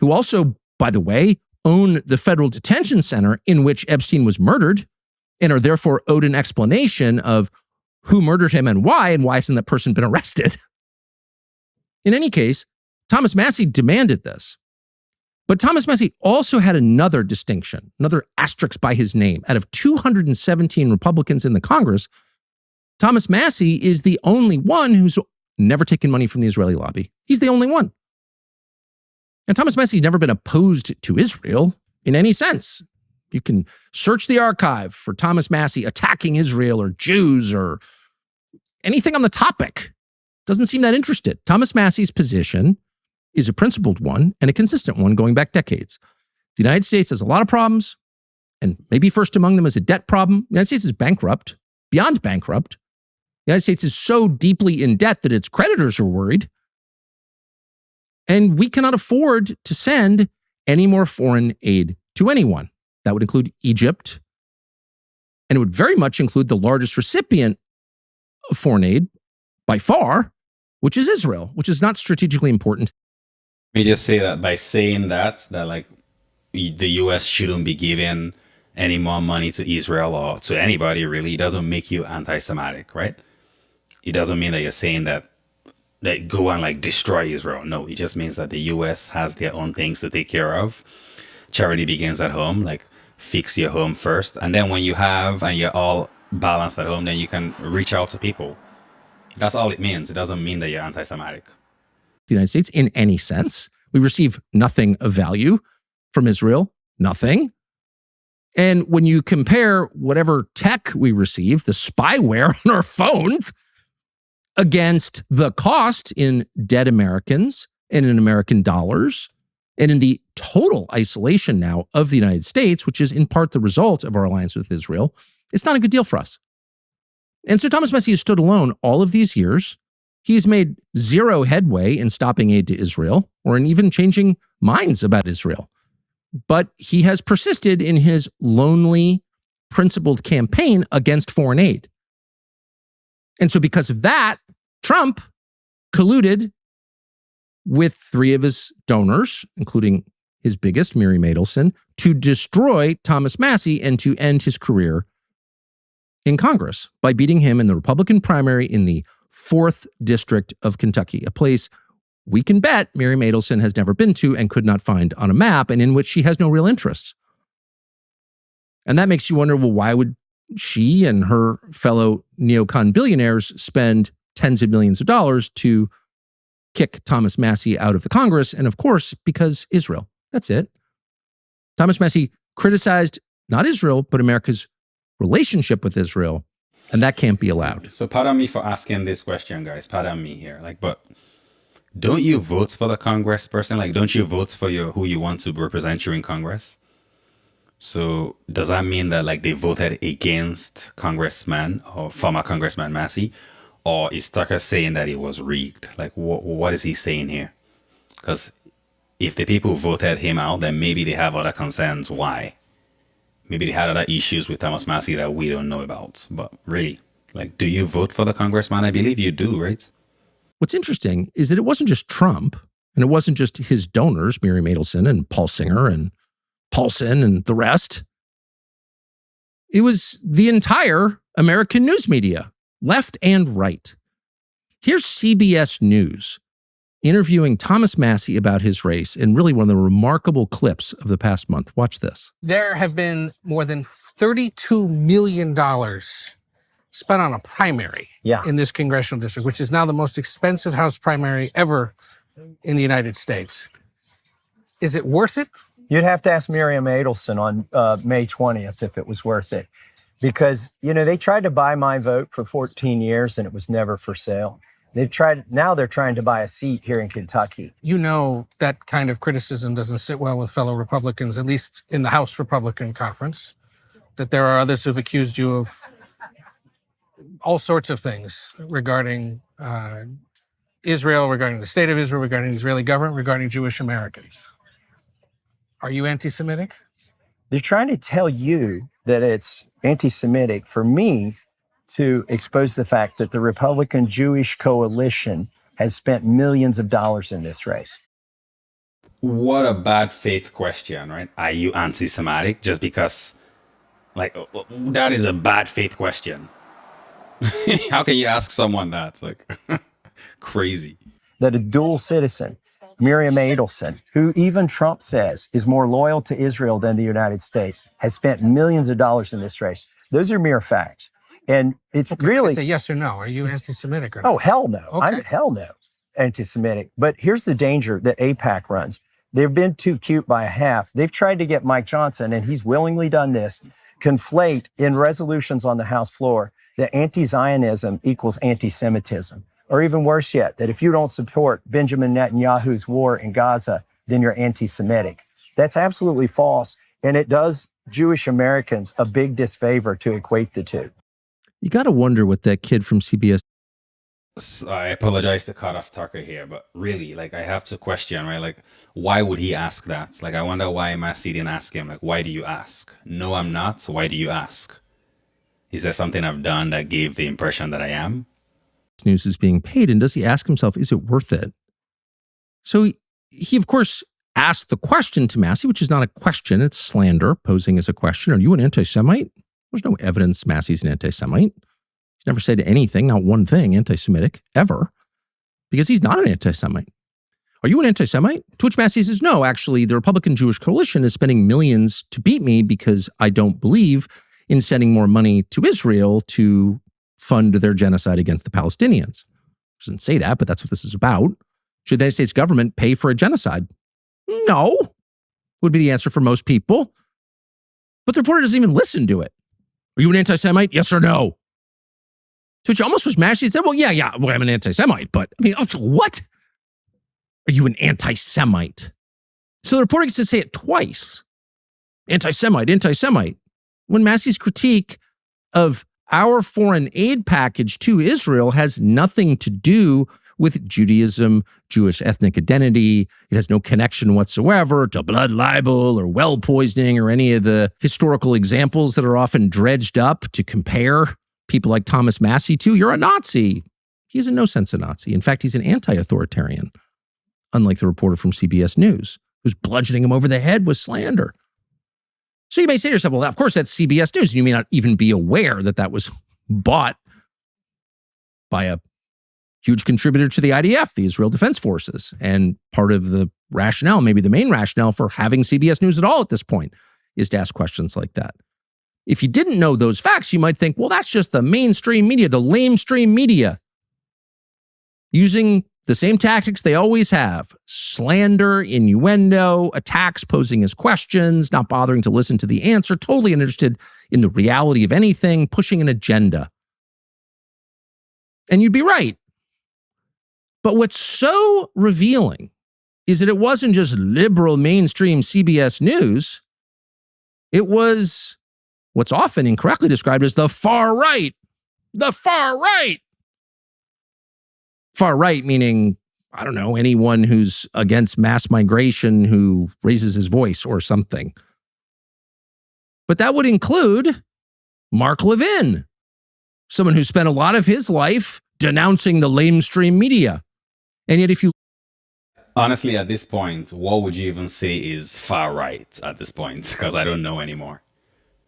who also, by the way, own the federal detention center in which Epstein was murdered and are therefore owed an explanation of who murdered him and why hasn't that person been arrested. In any case, Thomas Massie demanded this. But Thomas Massie also had another distinction, another asterisk by his name. Out of 217 Republicans in the Congress, Thomas Massie is the only one who's never taken money from the Israeli lobby. He's the only one. And Thomas Massie's never been opposed to Israel in any sense. You can search the archive for Thomas Massie attacking Israel or Jews or anything on the topic. Doesn't seem that interested. Thomas Massie's position is a principled one and a consistent one going back decades. The United States has a lot of problems, and maybe first among them is a debt problem. The United States is bankrupt, beyond bankrupt. The United States is so deeply in debt that its creditors are worried. And we cannot afford to send any more foreign aid to anyone. That would include Egypt. And it would very much include the largest recipient of foreign aid by far, which is Israel, which is not strategically important. We just say that by saying that like the U.S. shouldn't be giving any more money to Israel or to anybody really, doesn't make you anti-Semitic, right? It doesn't mean that you're saying that go and like destroy Israel. No, it just means that the U.S. has their own things to take care of. Charity begins at home, like fix your home first. And then when you have and you're all balanced at home, then you can reach out to people. That's all it means. It doesn't mean that you're anti-Semitic. The United States in any sense. We receive nothing of value from Israel, nothing. And when you compare whatever tech we receive, the spyware on our phones, against the cost in dead Americans and in American dollars and in the total isolation now of the United States, which is in part the result of our alliance with Israel, it's not a good deal for us. And so Thomas Massie has stood alone all of these years. He's made zero headway in stopping aid to Israel or in even changing minds about Israel. But he has persisted in his lonely, principled campaign against foreign aid. And so because of that, Trump colluded with three of his donors, including his biggest, Mary Madelson, to destroy Thomas Massie and to end his career in Congress by beating him in the Republican primary in the 4th District of Kentucky, a place we can bet Mary Madelson has never been to and could not find on a map, and in which she has no real interests. And that makes you wonder, well, why would she and her fellow neocon billionaires spend tens of millions of dollars to kick Thomas Massie out of the Congress? And of course, because Israel. That's it. Thomas Massie criticized not Israel, but America's relationship with Israel, and that can't be allowed. So pardon me for asking this question, guys. Pardon me here. But don't you vote for the Congress person? Don't you vote for who you want to represent you in Congress? So does that mean that they voted against Congressman or former Congressman Massie? Or is Tucker saying that it was rigged? What is he saying here? Because if the people voted him out, then maybe they have other concerns. Why? Maybe they had other issues with Thomas Massie that we don't know about. But really, do you vote for the congressman? I believe you do, right? What's interesting is that it wasn't just Trump, and it wasn't just his donors, Mary Madelson and Paul Singer and Paulson and the rest. It was the entire American news media, left and right. Here's CBS News interviewing Thomas Massie about his race in really one of the remarkable clips of the past month. Watch this. There have been more than $32 million spent on a primary in this congressional district, which is now the most expensive House primary ever in the United States. Is it worth it? You'd have to ask Miriam Adelson on May 20th if it was worth it. Because, they tried to buy my vote for 14 years and it was never for sale. Now they're trying to buy a seat here in Kentucky. That kind of criticism doesn't sit well with fellow Republicans, at least in the House Republican Conference, that there are others who've accused you of all sorts of things regarding Israel, regarding the state of Israel, regarding the Israeli government, regarding Jewish Americans. Are you anti-Semitic? They're trying to tell you that it's anti-Semitic for me to expose the fact that the Republican Jewish coalition has spent millions of dollars in this race. what a bad faith question, right? Are you anti-Semitic? Just because, like, that is a bad faith question. How can you ask someone that? Like, crazy. That a dual citizen, Miriam Adelson, who even Trump says is more loyal to Israel than the United States, has spent millions of dollars in this race. Those are mere facts. And it's really... It's a yes or no. Are you anti-Semitic or not? Oh, hell no. Okay. I'm hell no anti-Semitic. But here's the danger that AIPAC runs. They've been too cute by a half. They've tried to get Mike Johnson, and he's willingly done this, conflate in resolutions on the House floor that anti-Zionism equals anti-Semitism. Or even worse yet, that if you don't support Benjamin Netanyahu's war in Gaza, then you're anti-Semitic. That's absolutely false. And it does Jewish Americans a big disfavor to equate the two. You got to wonder what that kid from CBS. I apologize to cut off Tucker here, but really, like, I have to question, right? Like, why would he ask that? Like, I wonder why Massie didn't ask him. Like, why do you ask? No, I'm not. Why do you ask? Is there something I've done that gave the impression that I am? News is being paid, and does he ask himself, is it worth it? So he of course asked the question to Massie, which is not a question, it's slander posing as a question. Are you an anti-Semite? There's no evidence Massie's an anti-Semite. He's never said anything, not one thing, anti-Semitic, ever, because he's not an anti-Semite. Are you an anti-Semite? To which Massie says, no, actually, the Republican Jewish Coalition is spending millions to beat me because I don't believe in sending more money to Israel to fund their genocide against the Palestinians. Doesn't say that, but that's what this is about. Should the United States government pay for a genocide? No, would be the answer for most people. But the reporter doesn't even listen to it. Are you an anti-Semite? Yes or no? To which almost was Massie said, well, yeah, well, I'm an anti-Semite, but I mean, what? Are you an anti-Semite? So the reporter gets to say it twice. Anti-Semite, anti-Semite. When Massie's critique of our foreign aid package to Israel has nothing to do with Judaism, Jewish ethnic identity. It has no connection whatsoever to blood libel or well poisoning or any of the historical examples that are often dredged up to compare people like Thomas Massie to. You're a Nazi. He is in no sense a Nazi. In fact, he's an anti-authoritarian, unlike the reporter from CBS News, who's bludgeoning him over the head with slander. So you may say to yourself, well, of course, that's CBS News. And you may not even be aware that that was bought by a huge contributor to the IDF, the Israel Defense Forces. And part of the rationale, maybe the main rationale for having CBS News at all at this point, is to ask questions like that. If you didn't know those facts, you might think, well, that's just the mainstream media, the lamestream media, using the same tactics they always have: slander, innuendo, attacks posing as questions, not bothering to listen to the answer, totally uninterested in the reality of anything, pushing an agenda. And you'd be right. But what's so revealing is that it wasn't just liberal mainstream CBS News. It was what's often incorrectly described as the far right. The far right. Far right meaning, I don't know, anyone who's against mass migration who raises his voice or something. But that would include Mark Levin, someone who spent a lot of his life denouncing the lamestream media. And yet if you... Honestly, at this point, what would you even say is far right at this point? Because I don't know anymore.